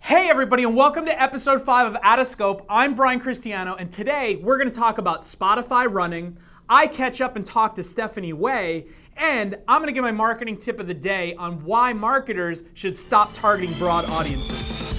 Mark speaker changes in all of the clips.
Speaker 1: Hey everybody, and welcome to episode 5 of OUTOFSCOPE. I'm Brian Cristiano, and today we're going to talk about Spotify running. I catch up and talk to Stephanie Way, and I'm going to give my marketing tip of the day on why marketers should stop targeting broad audiences.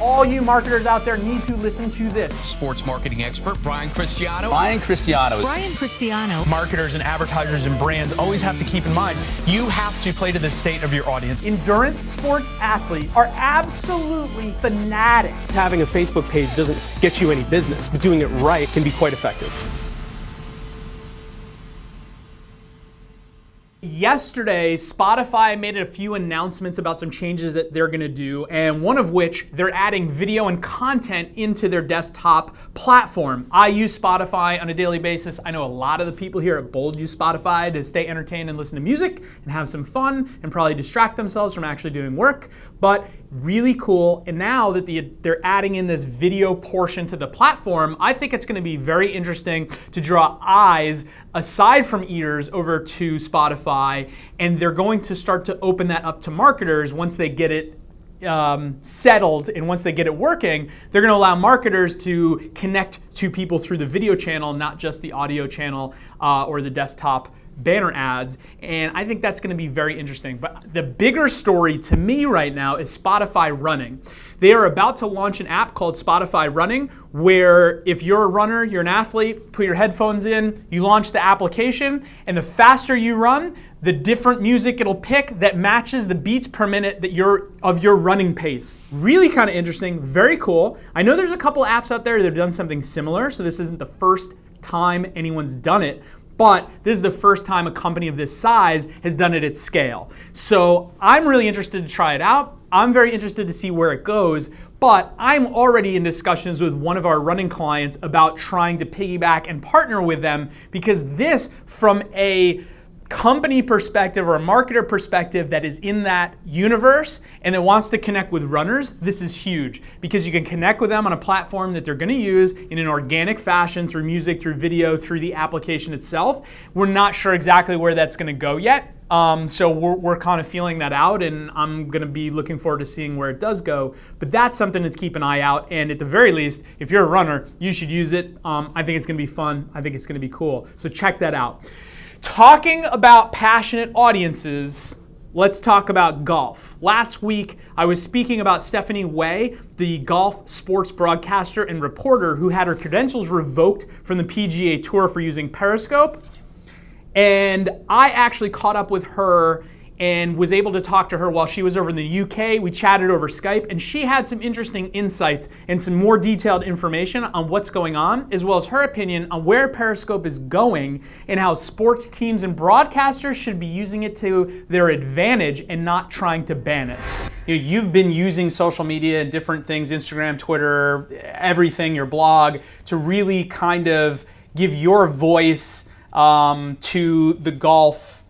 Speaker 1: All you marketers out there need to listen to this.
Speaker 2: Sports marketing expert Brian Cristiano.
Speaker 3: Brian Cristiano.
Speaker 1: Marketers and advertisers and brands always have to keep in mind, you have to play to the state of your audience. Endurance sports athletes are absolutely fanatics.
Speaker 4: Having a Facebook page doesn't get you any business, but doing it right can be quite effective.
Speaker 1: Yesterday, Spotify made a few announcements about some changes that they're going to do, and one of which, they're adding video and content into their desktop platform. I use Spotify on a daily basis. I know a lot of the people here at Bold use Spotify to stay entertained and listen to music and have some fun and probably distract themselves from actually doing work, but really cool. And now that they're adding in this video portion to the platform, I think it's going to be very interesting to draw eyes aside from ears over to Spotify, and they're going to start to open that up to marketers once they get it settled, and once they get it working, they're going to allow marketers to connect to people through the video channel, not just the audio channel or the desktop banner ads, and I think that's going to be very interesting. But the bigger story to me right now is Spotify Running. They are about to launch an app called Spotify Running, where if you're a runner, you're an athlete, put your headphones in, you launch the application, and the faster you run, the different music it'll pick that matches the beats per minute that of your running pace. Really kind of interesting, very cool. I know there's a couple apps out there that have done something similar, so this isn't the first time anyone's done it, but this is the first time a company of this size has done it at scale. So I'm really interested to try it out. I'm very interested to see where it goes, but I'm already in discussions with one of our running clients about trying to piggyback and partner with them, because this, from a company perspective or a marketer perspective that is in that universe and that wants to connect with runners, this is huge, because you can connect with them on a platform that they're going to use in an organic fashion through music, through video, through the application itself. We're not sure exactly where that's going to go yet. So we're kind of feeling that out, and I'm going to be looking forward to seeing where it does go. But that's something to keep an eye out. And at the very least, if you're a runner, you should use it. I think it's going to be fun. I think it's going to be cool. So check that out. Talking about passionate audiences, let's talk about golf. Last week, I was speaking about Stephanie Way, the golf sports broadcaster and reporter who had her credentials revoked from the PGA Tour for using Periscope. And I actually caught up with her and was able to talk to her while she was over in the UK. We chatted over Skype, and she had some interesting insights and some more detailed information on what's going on, as well as her opinion on where Periscope is going and how sports teams and broadcasters should be using it to their advantage and not trying to ban it. You've been using social media and different things, Instagram, Twitter, everything, your blog, to really kind of give your voice to the golf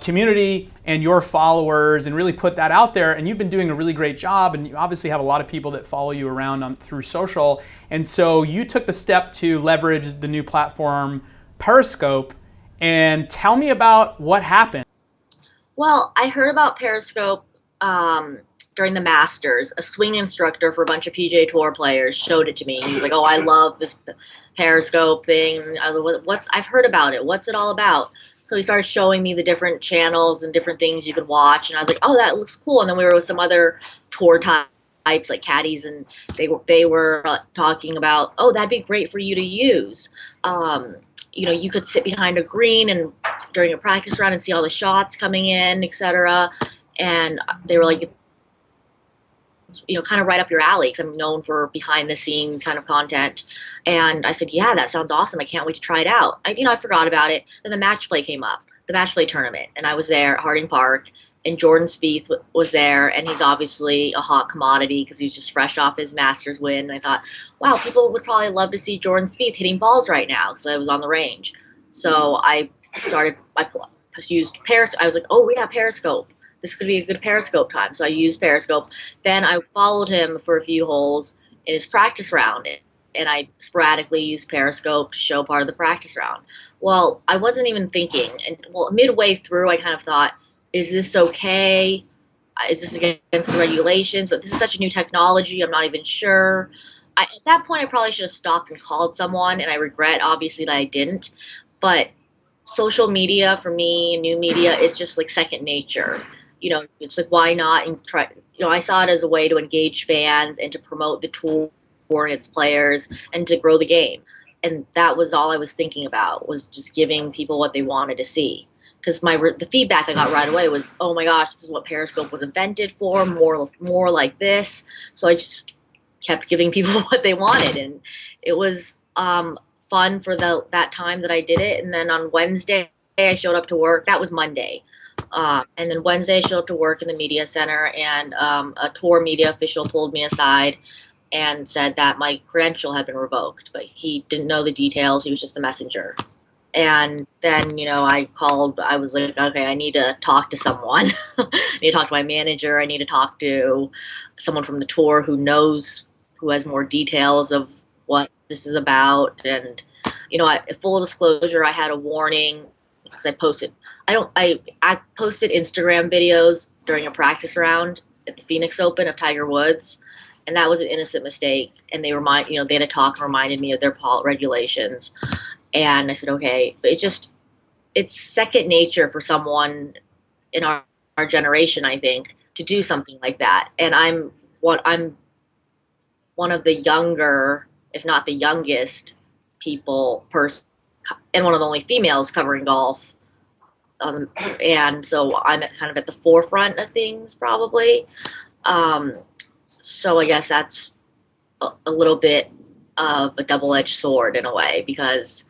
Speaker 1: community and your followers, and really put that out there. And you've been doing a really great job, and you obviously have a lot of people that follow you around through social. And so you took the step to leverage the new platform Periscope, and tell me about what happened.
Speaker 5: Well, I heard about Periscope during the Masters. A swing instructor for a bunch of PGA Tour players showed it to me. He was like, "Oh, I love this Periscope thing. I was like, I've heard about it. What's it all about?" So he started showing me the different channels and different things you could watch, and I was like, "Oh, that looks cool." And then we were with some other tour types like caddies, and they were talking about, "Oh, that'd be great for you to use. You could sit behind a green and during a practice round and see all the shots coming in, etc." And they were like, kind of right up your alley, because I'm known for behind the scenes kind of content. And I said, "Yeah, that sounds awesome. I can't wait to try it out." I forgot about it. Then the match play came up, the match play tournament, and I was there at Harding Park, and Jordan Spieth was there, and he's obviously a hot commodity because he's just fresh off his Masters win. And I thought, wow, people would probably love to see Jordan Spieth hitting balls right now, because I was on the range. So I used Periscope. I was like, "Oh yeah, Periscope. This could be a good Periscope time." So I used Periscope. Then I followed him for a few holes in his practice round, and I sporadically used Periscope to show part of the practice round. Well, I wasn't even thinking, and midway through I kind of thought, is this okay? Is this against the regulations? But this is such a new technology. I'm not even sure. At that point, I probably should have stopped and called someone, and I regret, obviously, that I didn't. But social media for me, new media, is just like second nature. It's like, why not and try? I saw it as a way to engage fans and to promote the tour and its players and to grow the game. And that was all I was thinking about, was just giving people what they wanted to see. Because the feedback I got right away was, oh my gosh, this is what Periscope was invented for, more like this. So I just kept giving people what they wanted, and it was fun for that time that I did it. And then on Wednesday, I showed up to work. That was Monday. And then Wednesday, I showed up to work in the media center, and a tour media official pulled me aside and said that my credential had been revoked, but he didn't know the details. He was just the messenger. And then, I called. I was like, okay, I need to talk to someone. I need to talk to my manager. I need to talk to someone from the tour who has more details of what this is about. And, full disclosure, I had a warning because I posted Instagram videos during a practice round at the Phoenix Open of Tiger Woods, and that was an innocent mistake. And they had a talk and reminded me of their regulations. And I said, okay, but it's second nature for someone in our generation, I think, to do something like that. And I'm one of the younger, if not the youngest person, and one of the only females covering golf. And so I'm kind of at the forefront of things, probably. So I guess that's a little bit of a double-edged sword in a way, because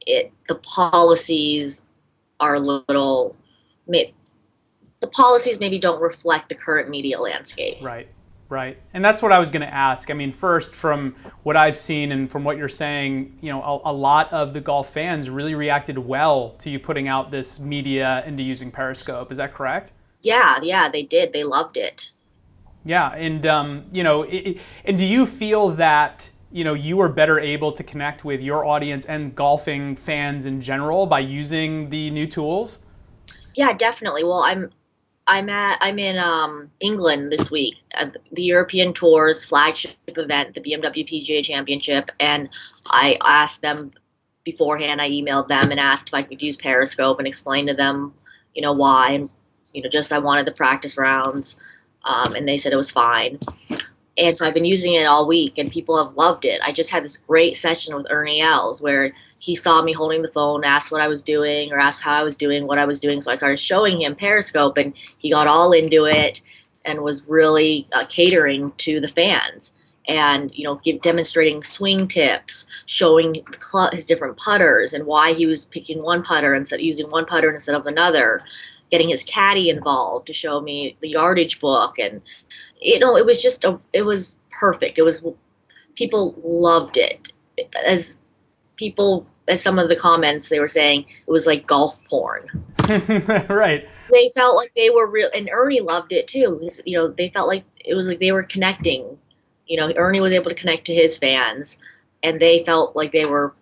Speaker 5: the policies are the policies maybe don't reflect the current media landscape.
Speaker 1: Right. And that's what I was going to ask. I mean, first, from what I've seen and from what you're saying, a lot of the golf fans really reacted well to you putting out this media into using Periscope. Is that correct?
Speaker 5: Yeah, they did. They loved it.
Speaker 1: Yeah, and and do you feel that you are better able to connect with your audience and golfing fans in general by using the new tools?
Speaker 5: Yeah, definitely. Well, I'm in England this week at the European Tours flagship event, the BMW PGA Championship, and I asked them beforehand. I emailed them and asked if I could use Periscope and explain to them, why, and just I wanted the practice rounds, and they said it was fine. And so I've been using it all week, and people have loved it. I just had this great session with Ernie Els where he saw me holding the phone, asked what I was doing, or asked how I was doing, what I was doing. So I started showing him Periscope, and he got all into it and was really catering to the fans. And, demonstrating swing tips, showing his different putters and why he was picking one putter instead of using one putter instead of another, getting his caddy involved to show me the yardage book. And, it was perfect. People loved it. As some of the comments, they were saying it was like golf porn.
Speaker 1: Right.
Speaker 5: They felt like they were real, and Ernie loved it too. They felt like it was like they were connecting. Ernie was able to connect to his fans, and they felt like they were,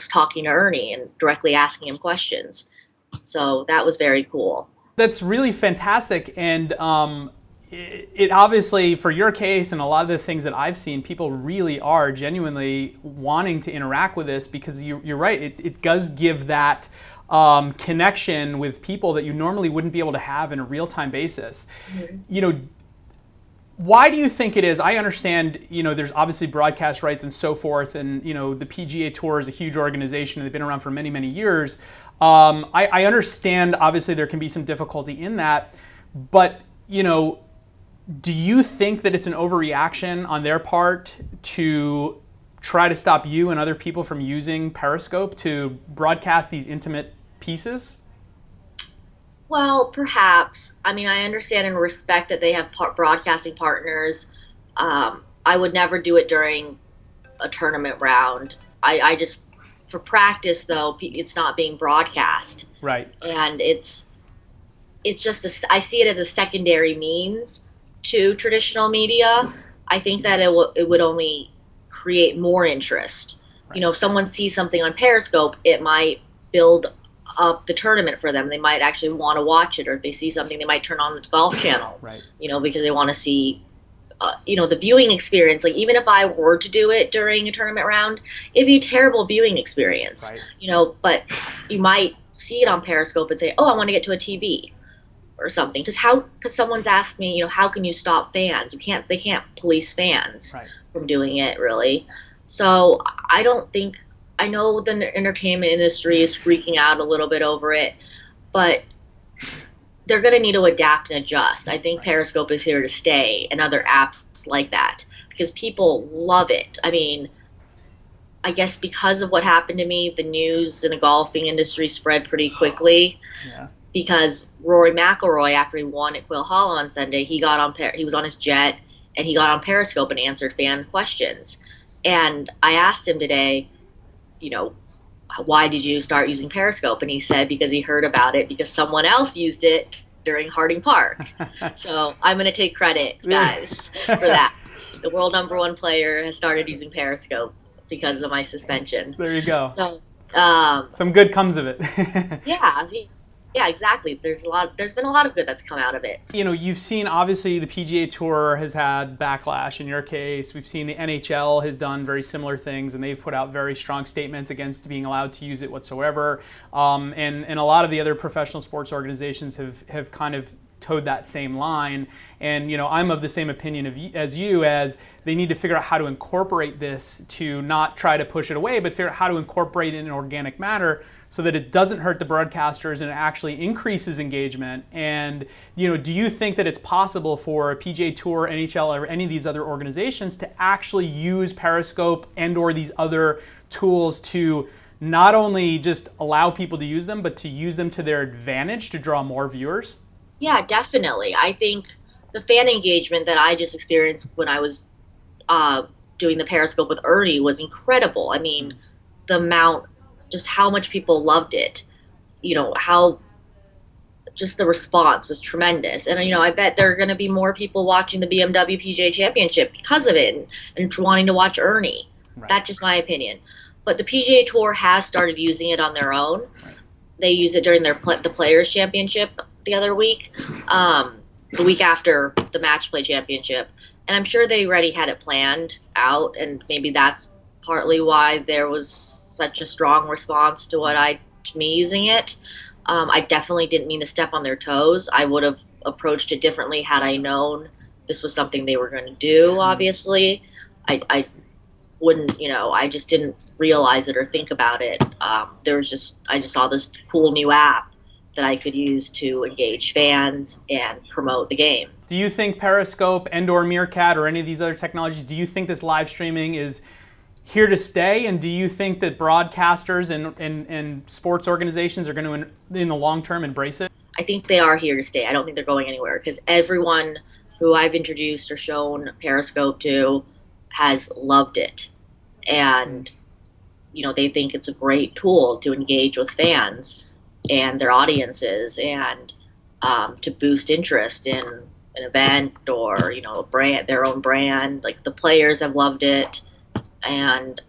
Speaker 5: talking to Ernie and directly asking him questions. So that was very cool.
Speaker 1: That's really fantastic. And it obviously, for your case and a lot of the things that I've seen, people really are genuinely wanting to interact with this, because you're right, it does give that connection with people that you normally wouldn't be able to have in a real-time basis. Mm-hmm. Why do you think it is? I understand, there's obviously broadcast rights and so forth, and the PGA Tour is a huge organization and they've been around for many, many years. I understand, obviously, there can be some difficulty in that, but do you think that it's an overreaction on their part to try to stop you and other people from using Periscope to broadcast these intimate pieces?
Speaker 5: Well, perhaps. I mean, I understand and respect that they have broadcasting partners. I would never do it during a tournament round. I just, for practice though, it's not being broadcast.
Speaker 1: Right.
Speaker 5: And it's just, I see it as a secondary means to traditional media. I think that it would only create more interest. Right. If someone sees something on Periscope, it might build up the tournament for them. They might actually want to watch it, or if they see something, they might turn on the Golf Channel,
Speaker 1: Right.
Speaker 5: Because they want to see, the viewing experience. Like, even if I were to do it during a tournament round, it'd be a terrible viewing experience,
Speaker 1: Right.
Speaker 5: But you might see it on Periscope and say, oh, I want to get to a TV or something. Because someone's asked me, how can you stop fans? They can't police fans
Speaker 1: Right.
Speaker 5: from doing it, really. So I know the entertainment industry is freaking out a little bit over it, but they're going to need to adapt and adjust. I think Periscope is here to stay, and other apps like that, because people love it. I mean, I guess because of what happened to me, the news in the golfing industry spread pretty quickly.
Speaker 1: Yeah.
Speaker 5: Because Rory McIlroy, after he won at Quill Hall on Sunday, he was on his jet, and he got on Periscope and answered fan questions. And I asked him today, why did you start using Periscope? And he said because he heard about it because someone else used it during Harding Park. So I'm going to take credit, guys, for that. The world #1 player has started using Periscope because of my suspension.
Speaker 1: There you go.
Speaker 5: So
Speaker 1: some good comes of it.
Speaker 5: Yeah, exactly. There's been a lot of good that's come out of it.
Speaker 1: You've seen, obviously, the PGA Tour has had backlash in your case. We've seen the NHL has done very similar things, and they've put out very strong statements against being allowed to use it whatsoever. And a lot of the other professional sports organizations have kind of towed that same line. And I'm of the same opinion as they need to figure out how to incorporate this, to not try to push it away, but figure out how to incorporate it in an organic manner so that it doesn't hurt the broadcasters and it actually increases engagement. And do you think that it's possible for a PGA Tour, NHL, or any of these other organizations to actually use Periscope and or these other tools to not only just allow people to use them, but to use them to their advantage to draw more viewers?
Speaker 5: Yeah, definitely. I think the fan engagement that I just experienced when I was doing the Periscope with Ernie was incredible. I mean, just how much people loved it, how just the response was tremendous. And, I bet there are going to be more people watching the BMW PGA Championship because of it and wanting to watch Ernie.
Speaker 1: Right.
Speaker 5: That's just my opinion. But the PGA Tour has started using it on their own. Right. They use it during the Players Championship the other week, the week after the Match Play Championship. And I'm sure they already had it planned out, and maybe that's partly why there was such a strong response to me using it. I definitely didn't mean to step on their toes. I would have approached it differently had I known this was something they were going to do, obviously. I wouldn't, I just didn't realize it or think about it. I just saw this cool new app that I could use to engage fans and promote the game.
Speaker 1: Do you think Periscope and or Meerkat or any of these other technologies, do you think this live streaming is here to stay? And do you think that broadcasters and sports organizations are going to, in the long term, embrace it?
Speaker 5: I think they are here to stay. I don't think they're going anywhere, because everyone who I've introduced or shown Periscope to has loved it. And, they think it's a great tool to engage with fans and their audiences, and to boost interest in an event or, a brand, their own brand. Like, the players have loved it, and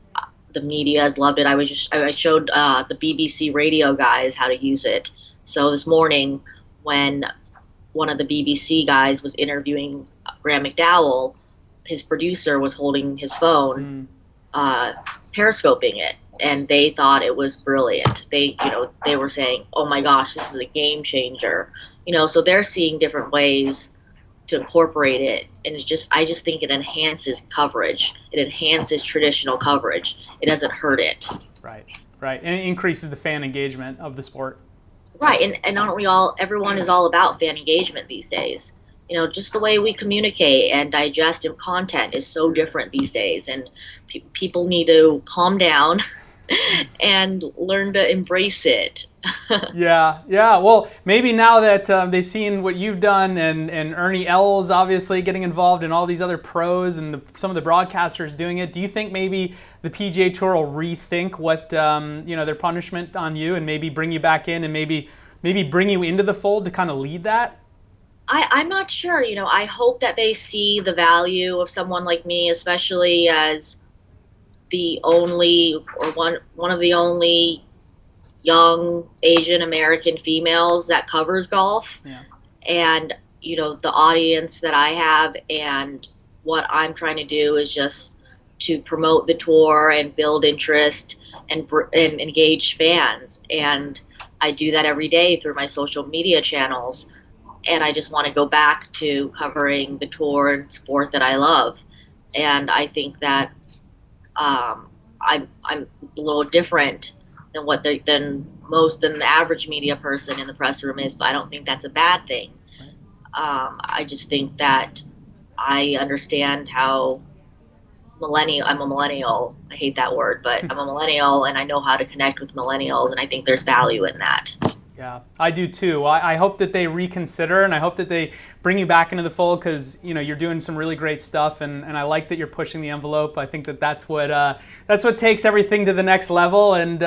Speaker 5: the media has loved it. I showed the BBC radio guys how to use it. So this morning, when one of the BBC guys was interviewing Graham McDowell, his producer was holding his phone, periscoping it, and they thought it was brilliant. They were saying, "Oh my gosh, this is a game changer." So they're seeing different ways to incorporate it, and I just think it enhances coverage. It enhances traditional coverage. It doesn't hurt it.
Speaker 1: Right, and it increases the fan engagement of the sport.
Speaker 5: Right, and aren't we all? Everyone is all about fan engagement these days. Just the way we communicate and digest content is so different these days, and people need to calm down and learn to embrace it.
Speaker 1: Yeah. Well, maybe now that they've seen what you've done, and Ernie Els obviously getting involved, and all these other pros and some of the broadcasters doing it, do you think maybe the PGA Tour will rethink what their punishment on you, and maybe bring you back in, and maybe bring you into the fold to kind of lead that?
Speaker 5: I'm not sure. I hope that they see the value of someone like me, especially as the only, or one of the only young Asian American females that covers golf.
Speaker 1: Yeah.
Speaker 5: And, the audience that I have and what I'm trying to do is just to promote the tour and build interest and engage fans. And I do that every day through my social media channels. And I just want to go back to covering the tour and sport that I love. And I think that I'm a little different than than the average media person in the press room is, but I don't think that's a bad thing. I just think that I understand how I'm a millennial. I hate that word, but I'm a millennial, and I know how to connect with millennials, and I think there's value in that.
Speaker 1: Yeah, I do too. I hope that they reconsider, and I hope that they bring you back into the fold, because you're doing some really great stuff, and I like that you're pushing the envelope. I think that's what takes everything to the next level, and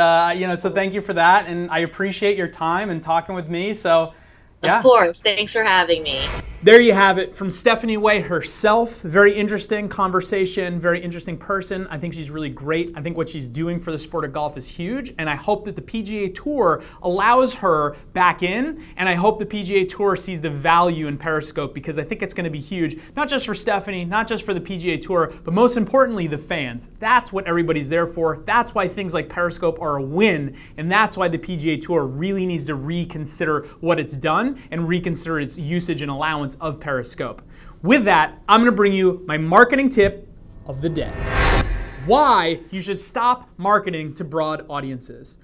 Speaker 1: so thank you for that, and I appreciate your time and talking with me. So. Yeah.
Speaker 5: Of course. Thanks for having me.
Speaker 1: There you have it from Stephanie Way herself. Very interesting conversation, very interesting person. I think she's really great. I think what she's doing for the sport of golf is huge, and I hope that the PGA Tour allows her back in, and I hope the PGA Tour sees the value in Periscope, because I think it's going to be huge, not just for Stephanie, not just for the PGA Tour, but most importantly, the fans. That's what everybody's there for. That's why things like Periscope are a win, and that's why the PGA Tour really needs to reconsider what it's done and reconsider its usage and allowance of Periscope. With that, I'm going to bring you my marketing tip of the day. Why you should stop marketing to broad audiences.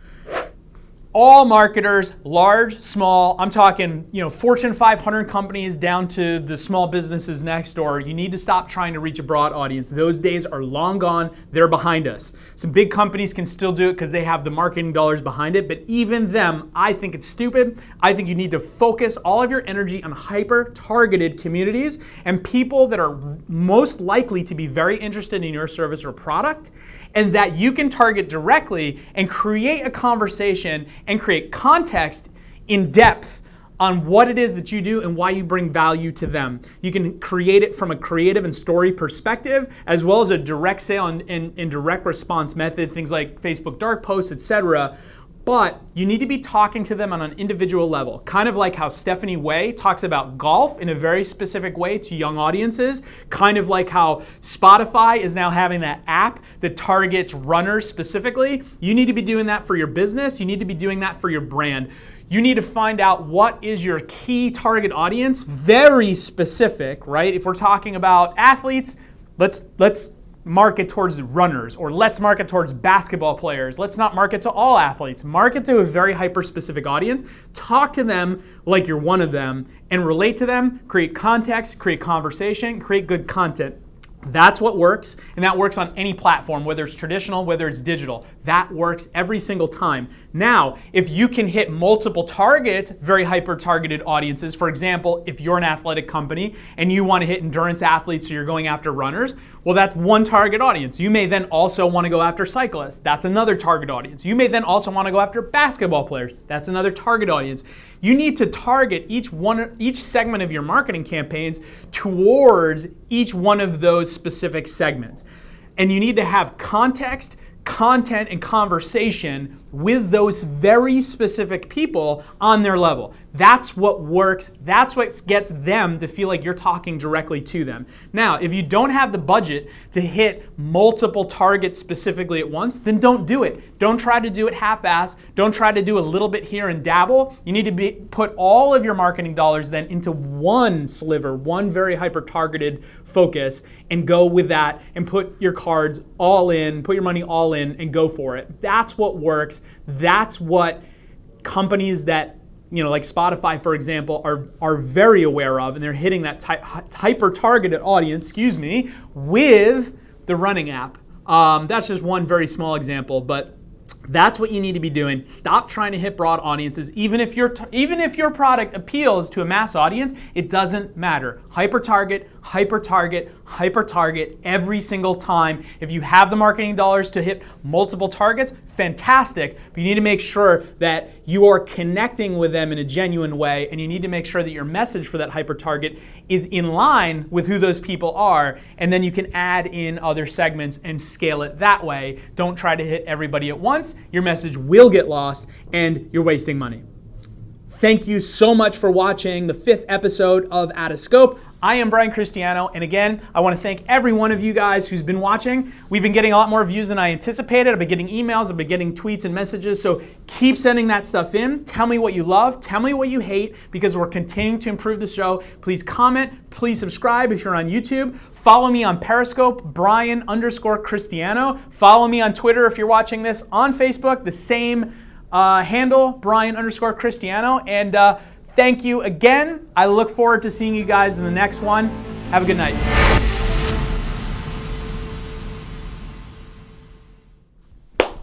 Speaker 1: All marketers, large, small, I'm talking, Fortune 500 companies down to the small businesses next door, you need to stop trying to reach a broad audience. Those days are long gone. They're behind us. Some big companies can still do it because they have the marketing dollars behind it, but even them, I think it's stupid. I think you need to focus all of your energy on hyper-targeted communities and people that are most likely to be very interested in your service or product, and that you can target directly and create a conversation and create context in depth on what it is that you do and why you bring value to them. You can create it from a creative and story perspective, as well as a direct sale and direct response method, things like Facebook dark posts, etc. But you need to be talking to them on an individual level, kind of like how Stephanie Way talks about golf in a very specific way to young audiences, kind of like how Spotify is now having that app that targets runners specifically. You need to be doing that for your business. You need to be doing that for your brand. You need to find out what is your key target audience, very specific, right? If we're talking about athletes, let's market towards runners, or let's market towards basketball players. Let's not market to all athletes. Market to a very hyper-specific audience. Talk to them like you're one of them and relate to them, create context, create conversation, create good content. That's what works, and that works on any platform, whether it's traditional, whether it's digital. That works every single time. Now, if you can hit multiple targets, very hyper-targeted audiences, for example, if you're an athletic company and you want to hit endurance athletes, so you're going after runners, well, that's one target audience. You may then also want to go after cyclists. That's another target audience. You may then also want to go after basketball players. That's another target audience. You need to target each segment of your marketing campaigns towards each one of those specific segments. And you need to have context, content, and conversation with those very specific people on their level. That's what works. That's what gets them to feel like you're talking directly to them. Now, if you don't have the budget to hit multiple targets specifically at once, then don't do it. Don't try to do it half-assed. Don't try to do a little bit here and dabble. You need to put all of your marketing dollars then into one sliver, one very hyper-targeted focus, and go with that and put your cards all in, put your money all in, and go for it. That's what works. That's what companies that, like Spotify, for example, are very aware of, and they're hitting that hyper-targeted audience, with the running app. That's just one very small example, but that's what you need to be doing. Stop trying to hit broad audiences. Even if your product appeals to a mass audience, it doesn't matter. Hyper-target, hyper target every single time. If you have the marketing dollars to hit multiple targets, fantastic. But you need to make sure that you are connecting with them in a genuine way, and you need to make sure that your message for that hyper target is in line with who those people are, and then you can add in other segments and scale it that way. Don't try to hit everybody at once. Your message will get lost and you're wasting money. Thank you so much for watching the 5th episode of OUTOFSCOPE. I am Brian Cristiano, and again, I want to thank every one of you guys who's been watching. We've been getting a lot more views than I anticipated. I've been getting emails, I've been getting tweets and messages, so keep sending that stuff in. Tell me what you love, tell me what you hate, because we're continuing to improve the show. Please comment, please subscribe if you're on YouTube. Follow me on Periscope, Brian_Cristiano. Follow me on Twitter if you're watching this. On Facebook, the same handle, Brian_Cristiano. And thank you again. I look forward to seeing you guys in the next one. Have a good night.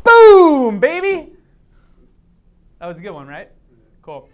Speaker 1: Boom, baby! That was a good one, right? Cool.